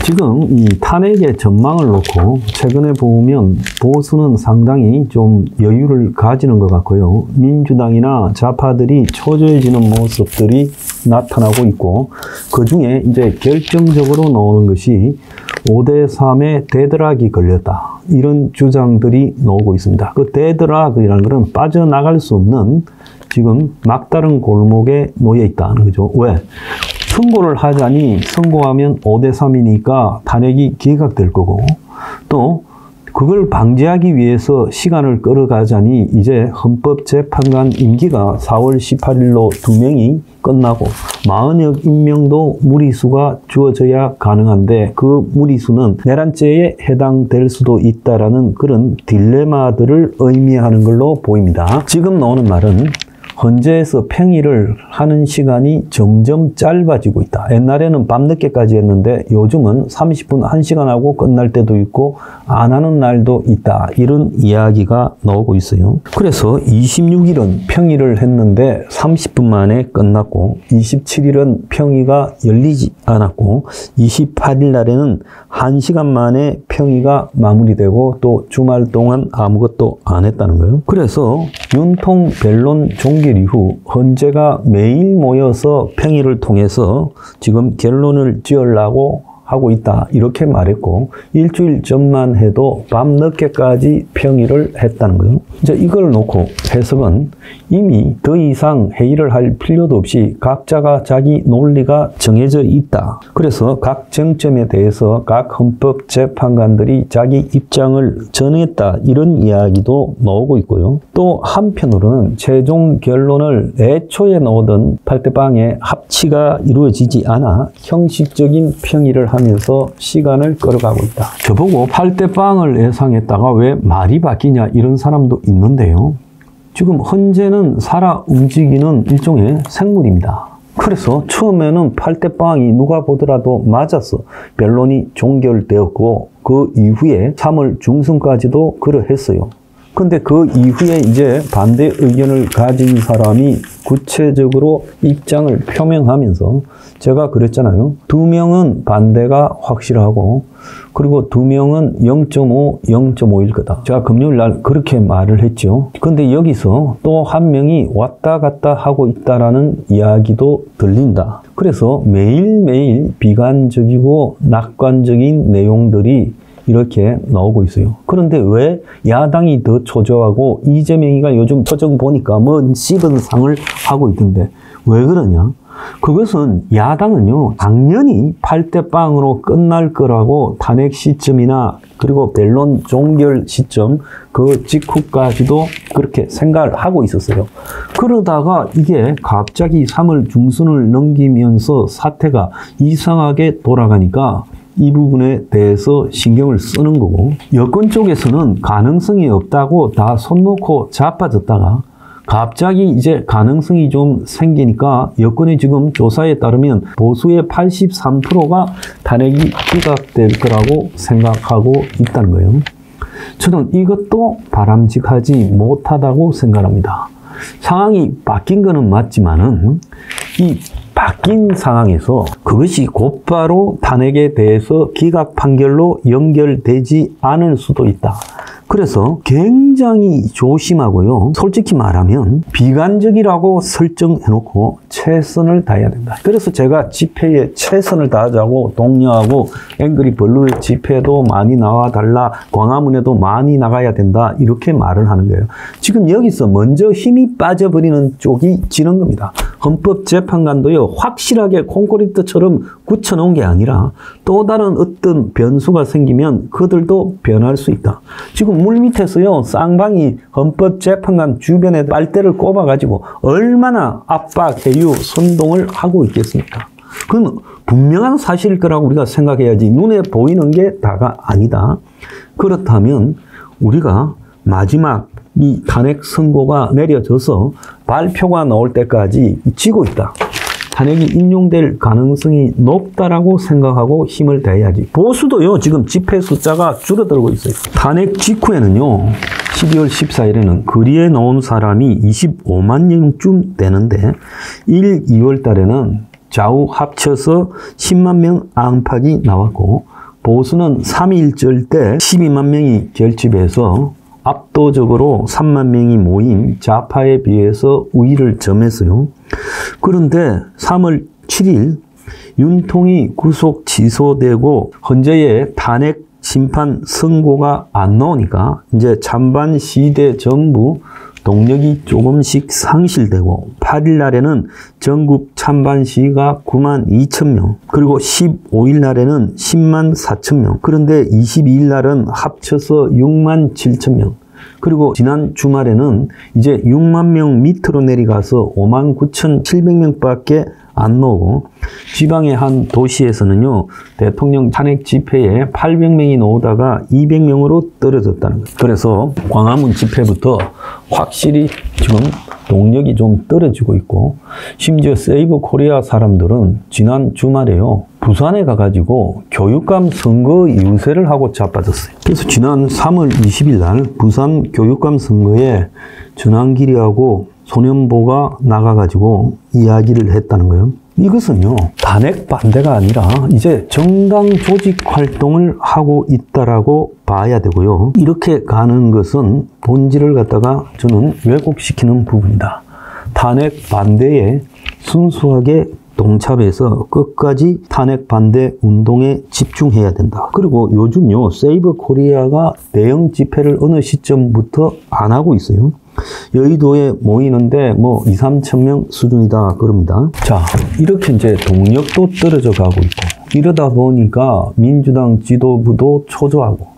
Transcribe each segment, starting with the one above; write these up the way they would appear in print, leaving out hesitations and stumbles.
지금 이 탄핵의 전망을 놓고 최근에 보면 보수는 상당히 좀 여유를 가지는 것 같고요. 민주당이나 좌파들이 초조해지는 모습들이 나타나고 있고, 그 중에 이제 결정적으로 나오는 것이 5대3의 데드락이 걸렸다, 이런 주장들이 나오고 있습니다. 그 데드락이라는 것은 빠져나갈 수 없는 지금 막다른 골목에 놓여 있다는 거죠. 왜? 선고를 하자니 선고하면 5대3이니까 탄핵이 기각될 거고, 또 그걸 방지하기 위해서 시간을 끌어가자니 이제 헌법재판관 임기가 4월 18일로 2명이 끝나고 40여 임명도 무리수가 주어져야 가능한데, 그 무리수는 내란죄에 해당될 수도 있다라는 그런 딜레마들을 의미하는 걸로 보입니다. 지금 나오는 말은 헌재에서 평의를 하는 시간이 점점 짧아지고 있다. 옛날에는 밤늦게까지 했는데 요즘은 30분, 1시간 하고 끝날 때도 있고 안 하는 날도 있다, 이런 이야기가 나오고 있어요. 그래서 26일은 평의를 했는데 30분 만에 끝났고, 27일은 평의가 열리지 않았고, 28일 날에는 1시간 만에 평의가 마무리되고 또 주말 동안 아무것도 안 했다는 거예요. 그래서 윤통 변론 종결 이후 헌재가 매일 모여서 평의를 통해서 지금 결론을 지으려고 하고 있다, 이렇게 말했고, 일주일 전만 해도 밤늦게까지 평의를 했다는 거예요. 이제 이걸 놓고 해석은 이미 더 이상 회의를 할 필요도 없이 각자가 자기 논리가 정해져 있다. 그래서 각 쟁점에 대해서 각 헌법재판관들이 자기 입장을 전했다, 이런 이야기도 나오고 있고요. 또 한편으로는 최종 결론을 애초에 나오던 8대 빵의 합치가 이루어지지 않아 형식적인 평의를 하면서 시간을 끌어가고 있다. 저보고 8대 빵을 예상했다가 왜 말이 바뀌냐, 이런 사람도 있는데요. 지금 헌재는 살아 움직이는 일종의 생물입니다. 그래서 처음에는 8대 빵이 누가 보더라도 맞았어. 변론이 종결되었고 그 이후에 3월 중순까지도 그러했어요. 근데 그 이후에 이제 반대 의견을 가진 사람이 구체적으로 입장을 표명하면서, 제가 그랬잖아요. 2명은 반대가 확실하고, 그리고 2명은 0.5, 0.5일 거다. 제가 금요일 날 그렇게 말을 했죠. 근데 여기서 또 1명이 왔다 갔다 하고 있다라는 이야기도 들린다. 그래서 매일매일 비관적이고 낙관적인 내용들이 이렇게 나오고 있어요. 그런데 왜 야당이 더 초조하고, 이재명이가 요즘 표정 보니까 뭐 씹은 상을 하고 있던데 왜 그러냐? 그것은 야당은요, 당연히 8대 빵으로 끝날 거라고 탄핵 시점이나 그리고 변론 종결 시점 그 직후까지도 그렇게 생각을 하고 있었어요. 그러다가 이게 갑자기 3월 중순을 넘기면서 사태가 이상하게 돌아가니까 이 부분에 대해서 신경을 쓰는 거고, 여권 쪽에서는 가능성이 없다고 다 손 놓고 자빠졌다가 갑자기 이제 가능성이 좀 생기니까, 여권의 지금 조사에 따르면 보수의 83%가 탄핵이 기각될 거라고 생각하고 있다는 거예요. 저는 이것도 바람직하지 못하다고 생각합니다. 상황이 바뀐 거는 맞지만은 이 바뀐 상황에서 그것이 곧바로 탄핵에 대해서 기각 판결로 연결되지 않을 수도 있다. 그래서 굉장히 조심하고요. 솔직히 말하면 비관적이라고 설정해놓고 최선을 다해야 된다. 그래서 제가 집회에 최선을 다하자고 독려하고, 앵그리 블루의 집회도 많이 나와달라, 광화문에도 많이 나가야 된다, 이렇게 말을 하는 거예요. 지금 여기서 먼저 힘이 빠져버리는 쪽이 지는 겁니다. 헌법재판관도요, 확실하게 콘크리트처럼 굳혀놓은 게 아니라 또 다른 어떤 변수가 생기면 그들도 변할 수 있다. 지금 물밑에서요, 쌍방이 헌법재판관 주변에 빨대를 꼽아가지고 얼마나 압박, 해유, 선동을 하고 있겠습니까? 그건 분명한 사실일 거라고 우리가 생각해야지, 눈에 보이는 게 다가 아니다. 그렇다면 우리가 마지막 이 탄핵 선고가 내려져서 발표가 나올 때까지 지고 있다, 탄핵이 인용될 가능성이 높다라고 생각하고 힘을 다해야지. 보수도요, 지금 집회 숫자가 줄어들고 있어요. 탄핵 직후에는요, 12월 14일에는 거리에 나온 사람이 25만 명쯤 되는데 1, 2월 달에는 좌우 합쳐서 10만 명 안팎이 나왔고, 보수는 3.1절 때 12만 명이 결집해서 압도적으로 3만 명이 모인 좌파에 비해서 우위를 점했어요. 그런데 3월 7일 윤통이 구속 취소되고 헌재의 탄핵 심판 선고가 안 나오니까 이제 찬반 시대 전부 동력이 조금씩 상실되고 8일 날에는 전국 찬반 시위가 9만 2천 명, 그리고 15일 날에는 10만 4천 명, 그런데 22일 날은 합쳐서 6만 7천 명, 그리고 지난 주말에는 이제 6만 명 밑으로 내려가서 5만 9,700명밖에 안 나오고, 지방의 한 도시에서는요, 대통령 탄핵 집회에 800명이 나오다가 200명으로 떨어졌다는 거예요. 그래서 광화문 집회부터 확실히 지금 동력이 좀 떨어지고 있고, 심지어 세이브 코리아 사람들은 지난 주말에요, 부산에 가가지고 교육감 선거 유세를 하고 자빠졌어요. 그래서 지난 3월 20일 날 부산 교육감 선거에 전환길이하고 소년보가 나가가지고 이야기를 했다는 거예요. 이것은요, 탄핵 반대가 아니라 이제 정당 조직 활동을 하고 있다라고 봐야 되고요. 이렇게 가는 것은 본질을 갖다가 저는 왜곡시키는 부분이다. 탄핵 반대에 순수하게 동참해서 끝까지 탄핵 반대 운동에 집중해야 된다. 그리고 요즘요, 세이브 코리아가 대형 집회를 어느 시점부터 안 하고 있어요. 여의도에 모이는데 뭐 2, 3천 명 수준이다 그럽니다. 자, 이렇게 이제 동력도 떨어져 가고 있고, 이러다 보니까 민주당 지도부도 초조하고,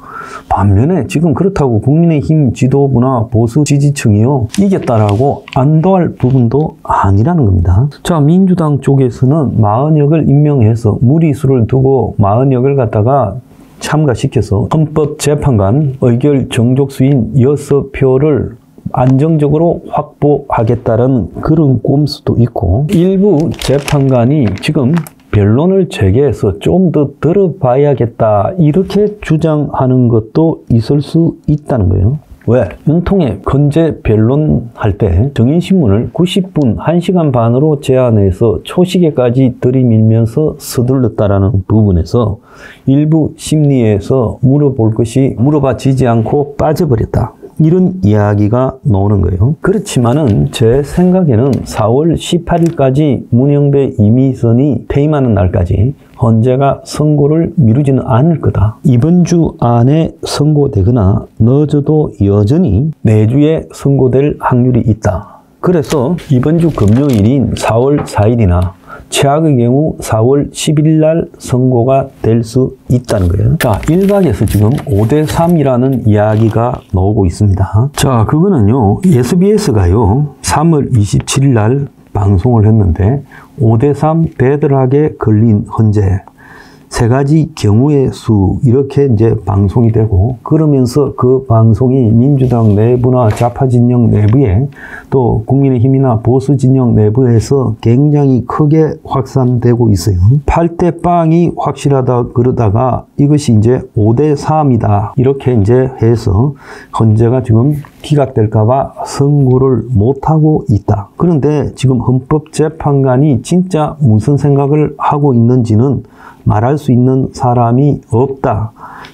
반면에 지금 그렇다고 국민의힘 지도부나 보수 지지층이요, 이겼다라고 안도할 부분도 아니라는 겁니다. 자, 민주당 쪽에서는 마흔역을 임명해서 무리수를 두고 마흔역을 갖다가 참가시켜서 헌법재판관 의결 정족수인 6표를 안정적으로 확보하겠다는 그런 꼼수도 있고, 일부 재판관이 지금 변론을 재개해서 좀 더 들어봐야겠다 이렇게 주장하는 것도 있을 수 있다는 거예요. 왜? 윤통의 건재 변론할 때 정인신문을 90분, 1시간 반으로 제한해서 초시계까지 들이밀면서 서둘렀다라는 부분에서 일부 심리에서 물어볼 것이 물어봐지지 않고 빠져버렸다, 이런 이야기가 나오는 거예요. 그렇지만은 제 생각에는 4월 18일까지 문영배 이미선이 퇴임하는 날까지 헌재가 선고를 미루지는 않을 거다. 이번 주 안에 선고되거나 늦어도 여전히 내주에 선고될 확률이 있다. 그래서 이번 주 금요일인 4월 4일이나 최악의 경우 4월 10일 날 선고가 될 수 있다는 거예요. 자, 일각에서 지금 5대3이라는 이야기가 나오고 있습니다. 자, 그거는요, SBS가요, 3월 27일 날 방송을 했는데 5대3 배들하게 걸린 헌재, 세 가지 경우의 수, 이렇게 이제 방송이 되고, 그러면서 그 방송이 민주당 내부나 좌파 진영 내부에 또 국민의힘이나 보수 진영 내부에서 굉장히 크게 확산되고 있어요. 8대 빵이 확실하다 그러다가 이것이 이제 5대3이다 이렇게 이제 해서 헌재가 지금 기각될까봐 선고를 못하고 있다. 그런데 지금 헌법재판관이 진짜 무슨 생각을 하고 있는지는 말할 수 있는 사람이 없다.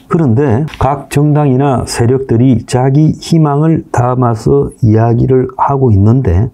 그런데 각 정당이나 세력들이 자기 희망을 담아서 이야기를 하고 있는데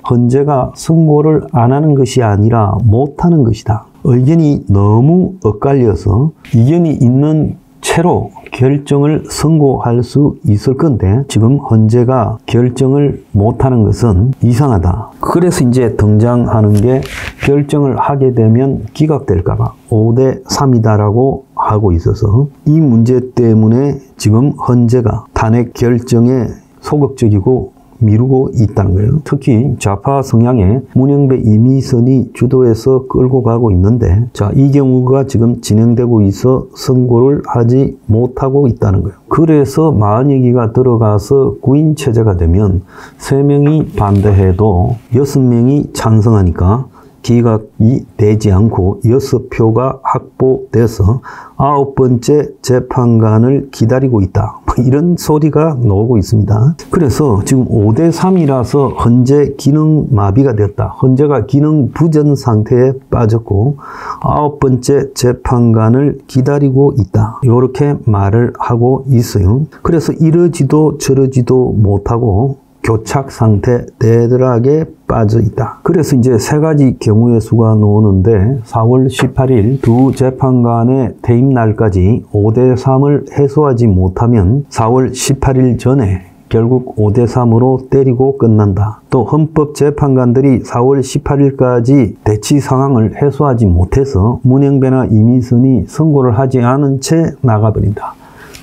헌재가 선고를 안 하는 것이 아니라 못하는 것이다. 의견이 너무 엇갈려서 이견이 있는 채로 결정을 선고할 수 있을 건데 지금 헌재가 결정을 못하는 것은 이상하다. 그래서 이제 등장하는 게 결정을 하게 되면 기각될까봐 5대3이다라고 하고 있어서 이 문제 때문에 지금 헌재가 탄핵 결정에 소극적이고 미루고 있다는 거예요. 특히 좌파 성향의 문영배 이미선이 주도해서 끌고 가고 있는데, 자, 이 경우가 지금 진행되고 있어 선고를 하지 못하고 있다는 거예요. 그래서 마흔여기가 들어가서 구인체제가 되면 3명이 반대해도 6명이 찬성하니까 기각이 되지 않고 6표가 확보돼서 9번째 재판관을 기다리고 있다. 이런 소리가 나오고 있습니다. 그래서 지금 5대3이라서 헌재 기능 마비가 되었다. 헌재가 기능 부전 상태에 빠졌고 9번째 재판관을 기다리고 있다. 이렇게 말을 하고 있어요. 그래서 이러지도 저러지도 못하고 교착 상태, 데드락에 빠져 있다. 그래서 이제 세 가지 경우의 수가 나오는데 4월 18일 두 재판관의 퇴임 날까지 5대3을 해소하지 못하면 4월 18일 전에 결국 5대3으로 때리고 끝난다. 또 헌법재판관들이 4월 18일까지 대치 상황을 해소하지 못해서 문영배나 이미선이 선고를 하지 않은 채 나가버린다.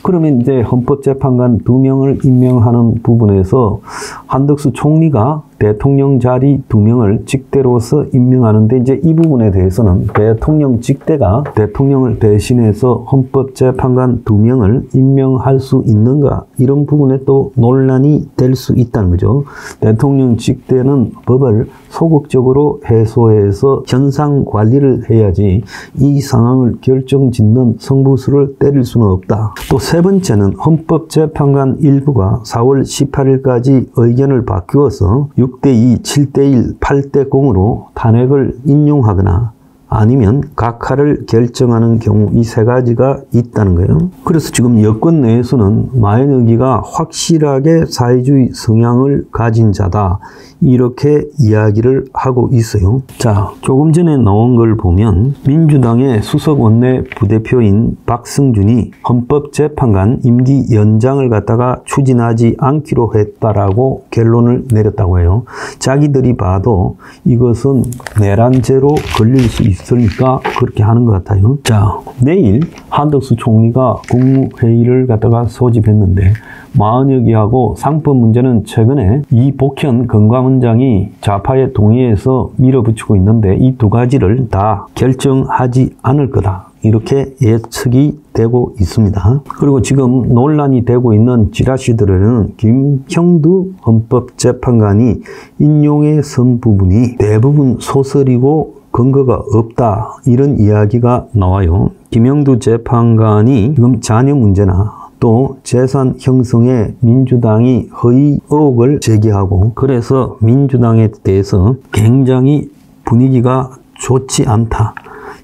그러면 이제 헌법재판관 2명을 임명하는 부분에서 한덕수 총리가 대통령 자리 2명을 직대로서 임명하는데 이제 이 부분에 대해서는 대통령 직대가 대통령을 대신해서 헌법재판관 2명을 임명할 수 있는가 이런 부분에 또 논란이 될 수 있다는 거죠. 대통령 직대는 법을 소극적으로 해소해서 현상 관리를 해야지 이 상황을 결정짓는 성부수를 때릴 수는 없다. 또 세 번째는 헌법재판관 일부가 4월 18일까지 의견을 바꾸어서 6대2, 7대1, 8대0으로 탄핵을 인용하거나 아니면 각하를 결정하는 경우 이 세 가지가 있다는 거예요. 그래서 지금 여권 내에서는 마현혁이가 확실하게 사회주의 성향을 가진 자다 이렇게 이야기를 하고 있어요. 자, 조금 전에 나온 걸 보면 민주당의 수석 원내 부대표인 박승준이 헌법재판관 임기 연장을 갖다가 추진하지 않기로 했다라고 결론을 내렸다고 해요. 자기들이 봐도 이것은 내란죄로 걸릴 수 있으니까 그렇게 하는 것 같아요. 자, 내일 한덕수 총리가 국무회의를 갖다가 소집했는데 마은혁이하고 상법 문제는 최근에 이복현 건강원장이 좌파에 동의해서 밀어붙이고 있는데 이 두 가지를 다 결정하지 않을 거다. 이렇게 예측이 되고 있습니다. 그리고 지금 논란이 되고 있는 지라시들에는 김형두 헌법재판관이 인용에 선 부분이 대부분 소설이고 근거가 없다 이런 이야기가 나와요. 김형두 재판관이 지금 자녀 문제나 또 재산 형성에 민주당이 허위 의혹을 제기하고 그래서 민주당에 대해서 굉장히 분위기가 좋지 않다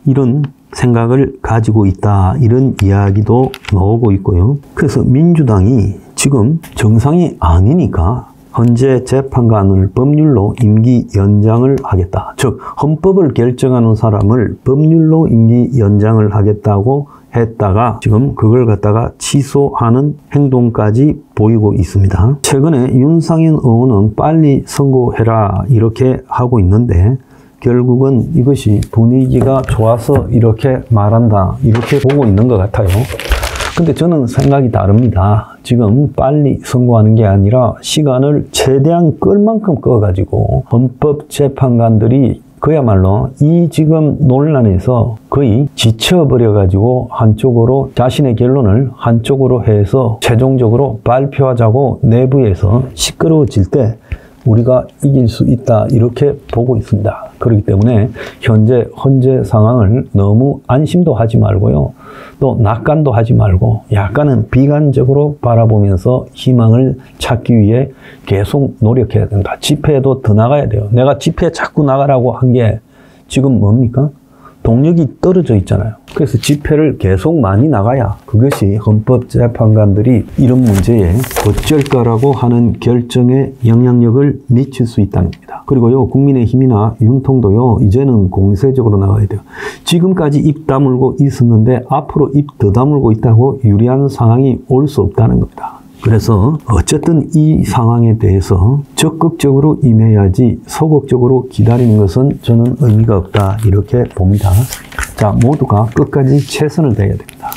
이런 생각을 가지고 있다 이런 이야기도 나오고 있고요. 그래서 민주당이 지금 정상이 아니니까 헌재 재판관을 법률로 임기 연장을 하겠다. 즉 헌법을 결정하는 사람을 법률로 임기 연장을 하겠다고 했다가 지금 그걸 갖다가 취소하는 행동까지 보이고 있습니다. 최근에 윤상현 의원은 빨리 선고해라 이렇게 하고 있는데 결국은 이것이 분위기가 좋아서 이렇게 말한다 이렇게 보고 있는 것 같아요. 근데 저는 생각이 다릅니다. 지금 빨리 선고하는 게 아니라 시간을 최대한 끌 만큼 끌어가지고 헌법재판관들이 그야말로 이 지금 논란에서 거의 지쳐버려가지고 한쪽으로 자신의 결론을 한쪽으로 해서 최종적으로 발표하자고 내부에서 시끄러워질 때 우리가 이길 수 있다 이렇게 보고 있습니다. 그렇기 때문에 현재 헌재 상황을 너무 안심도 하지 말고요. 또 낙관도 하지 말고 약간은 비관적으로 바라보면서 희망을 찾기 위해 계속 노력해야 된다. 집회에도 더 나가야 돼요. 내가 집회에 자꾸 나가라고 한 게 지금 뭡니까? 동력이 떨어져 있잖아요. 그래서 집회를 계속 많이 나가야 그것이 헌법재판관들이 이런 문제에 어쩔까라고 하는 결정에 영향력을 미칠 수 있다는 겁니다. 그리고요, 국민의힘이나 윤통도요, 이제는 공세적으로 나가야 돼요. 지금까지 입 다물고 있었는데 앞으로 입 더 다물고 있다고 유리한 상황이 올 수 없다는 겁니다. 그래서 어쨌든 이 상황에 대해서 적극적으로 임해야지 소극적으로 기다리는 것은 저는 의미가 없다 이렇게 봅니다. 자, 모두가 끝까지 최선을 다해야 됩니다.